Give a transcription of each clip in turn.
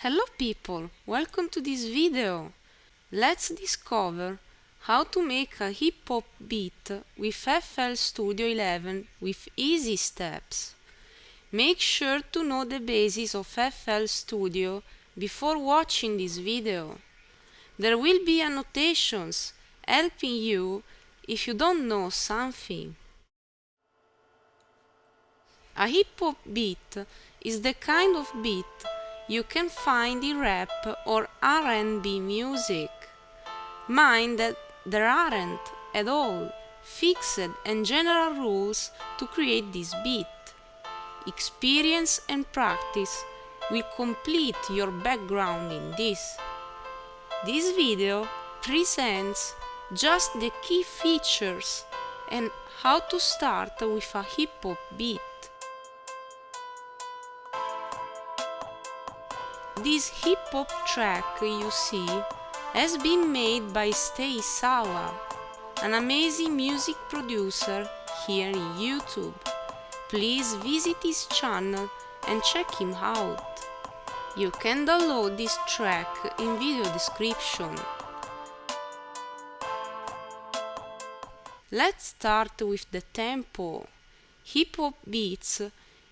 Hello people, welcome to this video. Let's discover how to make a hip-hop beat with FL Studio 11 with easy steps. Make sure to know the basics of FL Studio before watching this video. There will be annotations helping you if you don't know something. A hip-hop beat is the kind of beat you can find in rap or R&B music. Mind that there aren't at all fixed and general rules to create this beat. Experience and practice will complete your background in this. This video presents just the key features and how to start with a hip-hop beat. This hip-hop track you see has been made by Stay Sawa, an amazing music producer here in YouTube. Please visit his channel and check him out. You can download this track in video description. Let's start with the tempo. Hip-hop beats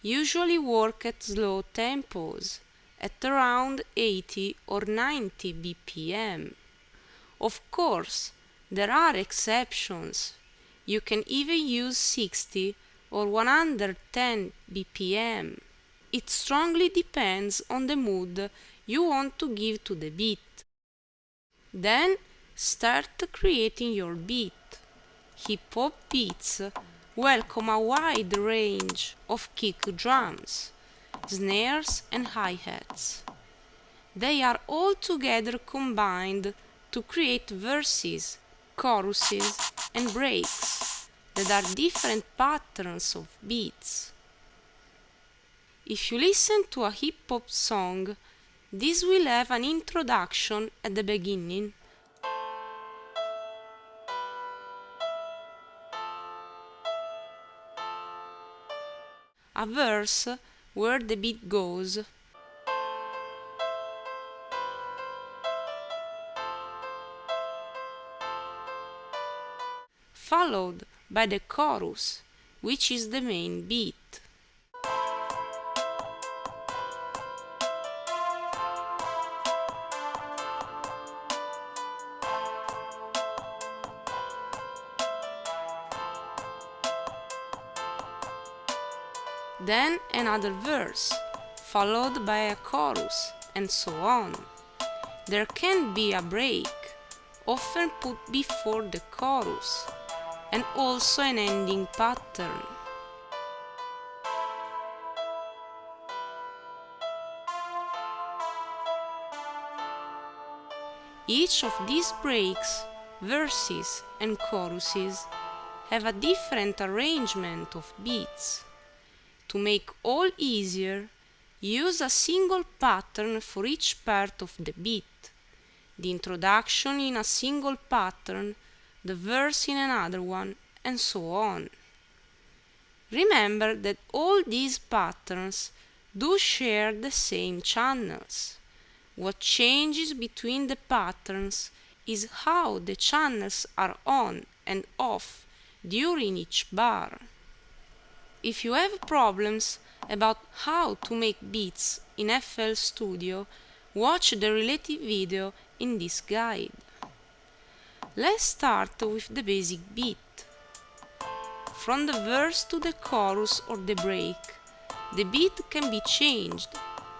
usually work at slow tempos, at around 80 or 90 BPM. Of course, there are exceptions. You can even use 60 or 110 BPM. It strongly depends on the mood you want to give to the beat. Then start creating your beat. Hip-hop beats welcome a wide range of kick drums, snares and hi-hats. They are all together combined to create verses, choruses and breaks that are different patterns of beats. If you listen to a hip-hop song, this will have an introduction at the beginning, a verse where the beat goes, followed by the chorus, which is the main beat. Then another verse, followed by a chorus, and so on. There can be a break, often put before the chorus, and also an ending pattern. Each of these breaks, verses and choruses have a different arrangement of beats. To make all easier, use a single pattern for each part of the beat. The introduction in a single pattern, the verse in another one, and so on. Remember that all these patterns do share the same channels. What changes between the patterns is how the channels are on and off during each bar. If you have problems about how to make beats in FL Studio, watch the related video in this guide. Let's start with the basic beat. From the verse to the chorus or the break, the beat can be changed,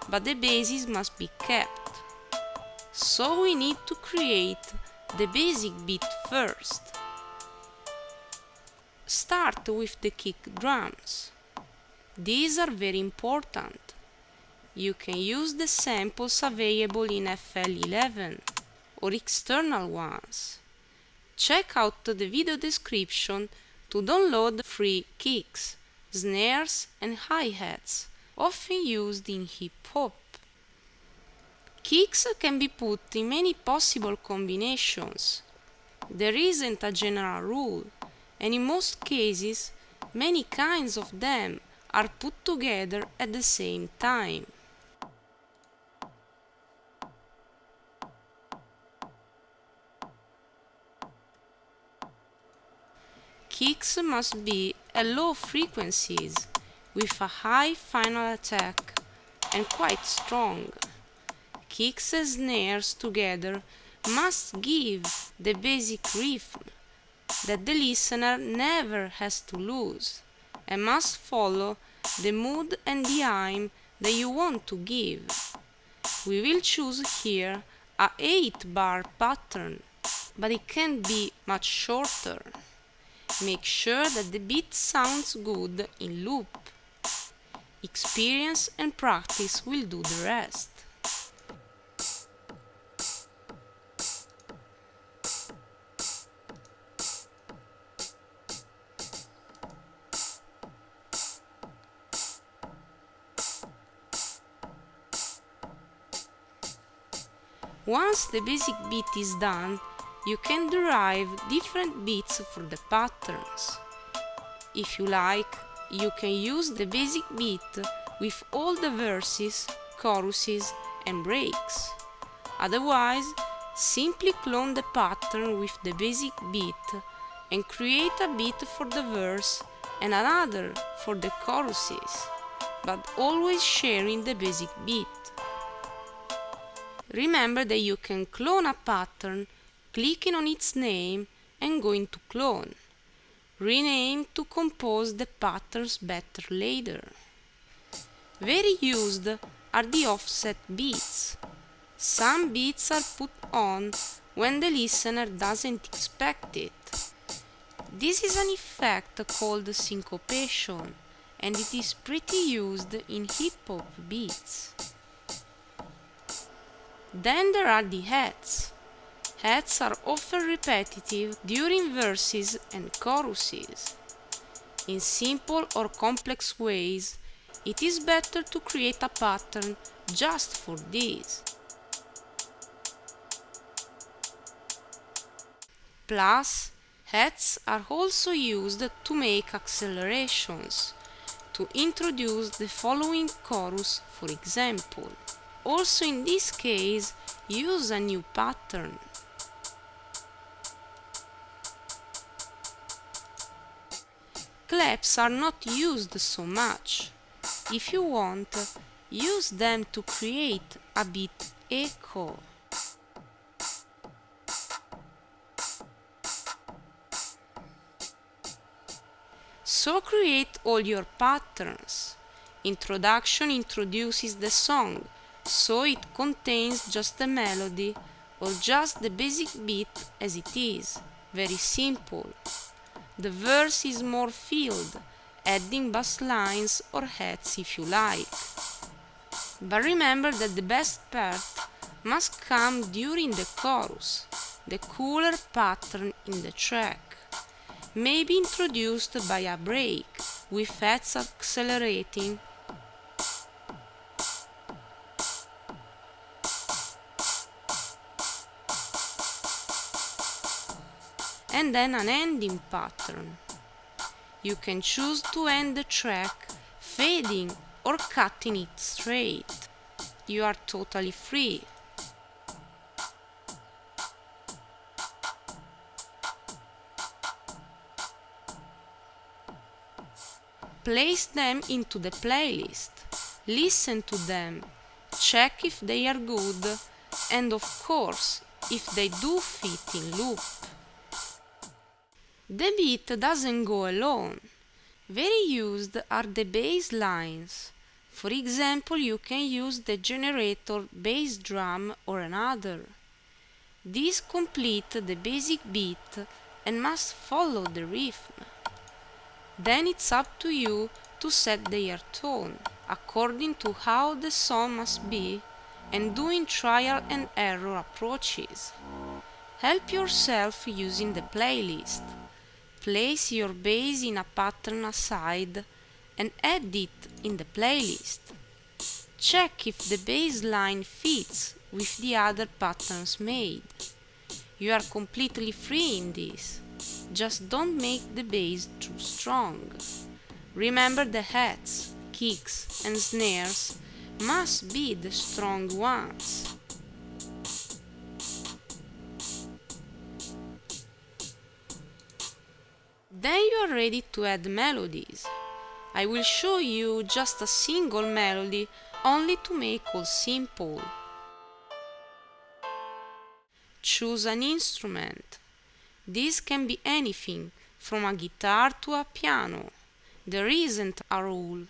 but the basis must be kept. So we need to create the basic beat first. Start with the kick drums. These are very important. You can use the samples available in FL 11 or external ones. Check out the video description to download free kicks, snares and hi-hats, often used in hip-hop. Kicks can be put in many possible combinations. There isn't a general rule, and in most cases, many kinds of them are put together at the same time. kicks must be at low frequencies with a high final attack and quite strong. Kicks and snares together must give the basic rhythm that the listener never has to lose, and must follow the mood and the aim that you want to give. We will choose here a 8-bar pattern, but it can be much shorter. Make sure that the beat sounds good in loop. Experience and practice will do the rest. Once the basic beat is done, you can derive different beats for the patterns. If you like, you can use the basic beat with all the verses, choruses and breaks. Otherwise, simply clone the pattern with the basic beat and create a beat for the verse and another for the choruses, but always sharing the basic beat. Remember that you can clone a pattern clicking on its name and going to clone. Rename to compose the patterns better later. Very used are the offset beats. Some beats are put on when the listener doesn't expect it. This is an effect called syncopation, and it is pretty used in hip-hop beats. Then there are the heads. Heads are often repetitive during verses and choruses. In simple or complex ways, it is better to create a pattern just for this. Plus, heads are also used to make accelerations, to introduce the following chorus, for example. Also in this case, use a new pattern. Claps are not used so much. If you want, use them to create a beat echo. So create all your patterns. Introduction introduces the song, so it contains just the melody or just the basic beat as it is. Very simple. The verse is more filled, adding bass lines or heads if you like. But remember that the best part must come during the chorus, the cooler pattern in the track. Maybe introduced by a break, with heads accelerating and then an ending pattern. You can choose to end the track fading or cutting it straight. You are totally free. Place them into the playlist, listen to them, check if they are good, and of course, if they do fit in loop. The beat doesn't go alone. Very used are the bass lines. For example, you can use the generator bass drum or another. These complete the basic beat and must follow the rhythm. Then it's up to you to set their tone according to how the song must be and doing trial and error approaches. Help yourself using the playlist. Place your bass in a pattern aside and add it in the playlist. Check if the bass line fits with the other patterns made. You are completely free in this. Just don't make the bass too strong. Remember the heads, kicks and snares must be the strong ones. Then you are ready to add melodies. I will show you just a single melody only to make all simple. Choose an instrument. This can be anything, from a guitar to a piano. There isn't a rule.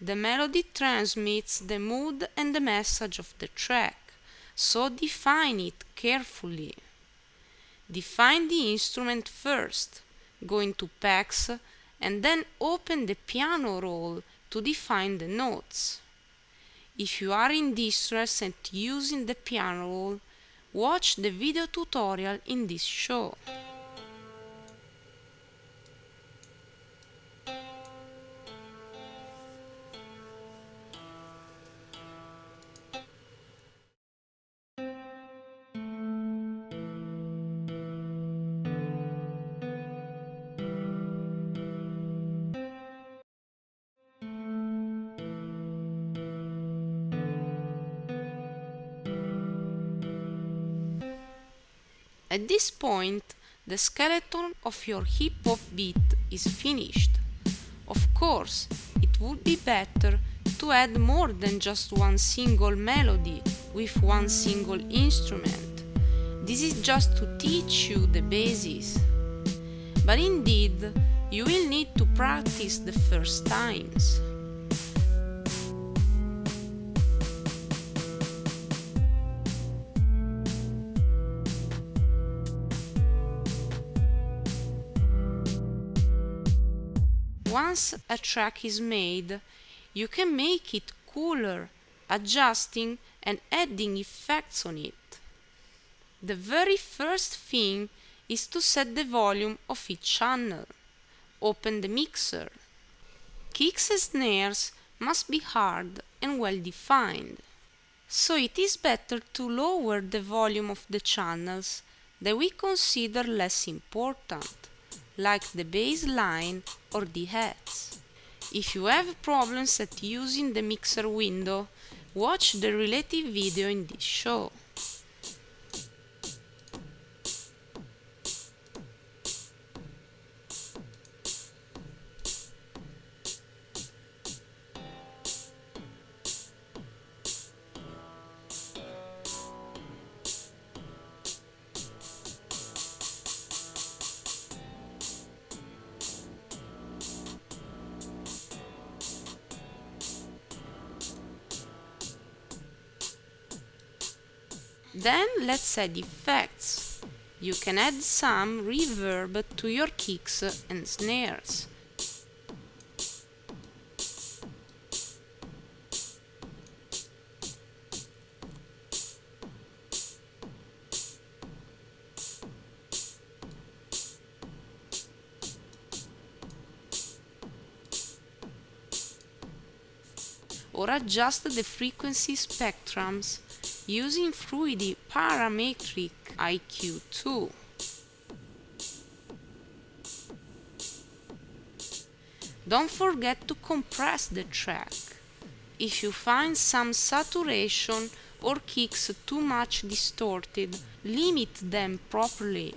The melody transmits the mood and the message of the track, so define it carefully. Define the instrument first, go into packs, and then open the piano roll to define the notes. If you are in distress and using the piano roll, watch the video tutorial in this show. At this point, the skeleton of your hip-hop beat is finished. Of course, it would be better to add more than just one single melody with one single instrument. This is just to teach you the basis. But indeed, you will need to practice the first times. Once a track is made, you can make it cooler, adjusting and adding effects on it. The very first thing is to set the volume of each channel. Open the mixer. Kicks and snares must be hard and well defined, so it is better to lower the volume of the channels that we consider less important, like the bass line or the heads. If you have problems at using the mixer window, watch the related video in this show. Then let's add effects. You can add some reverb to your kicks and snares. Or adjust the frequency spectrums using Fluidy Parametric IQ2. Don't forget to compress the track. If you find some saturation or kicks too much distorted, limit them properly.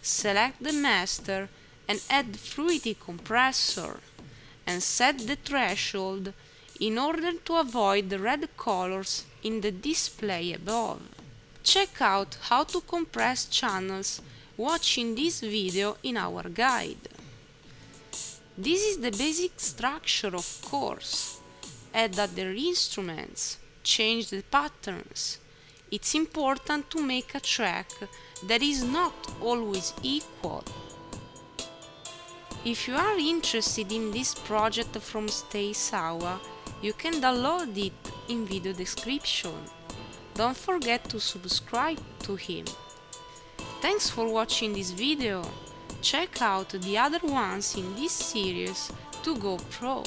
Select the master and add Fluidy Compressor, and set the threshold in order to avoid the red colors in the display above. Check out how to compress channels watching this video in our guide. This is the basic structure, of course. Add other instruments, change the patterns. It's important to make a track that is not always equal. If you are interested in this project from Stay Sawa, you can download it in video description. Don't forget to subscribe to him. Thanks for watching this video. Check out the other ones in this series to go pro.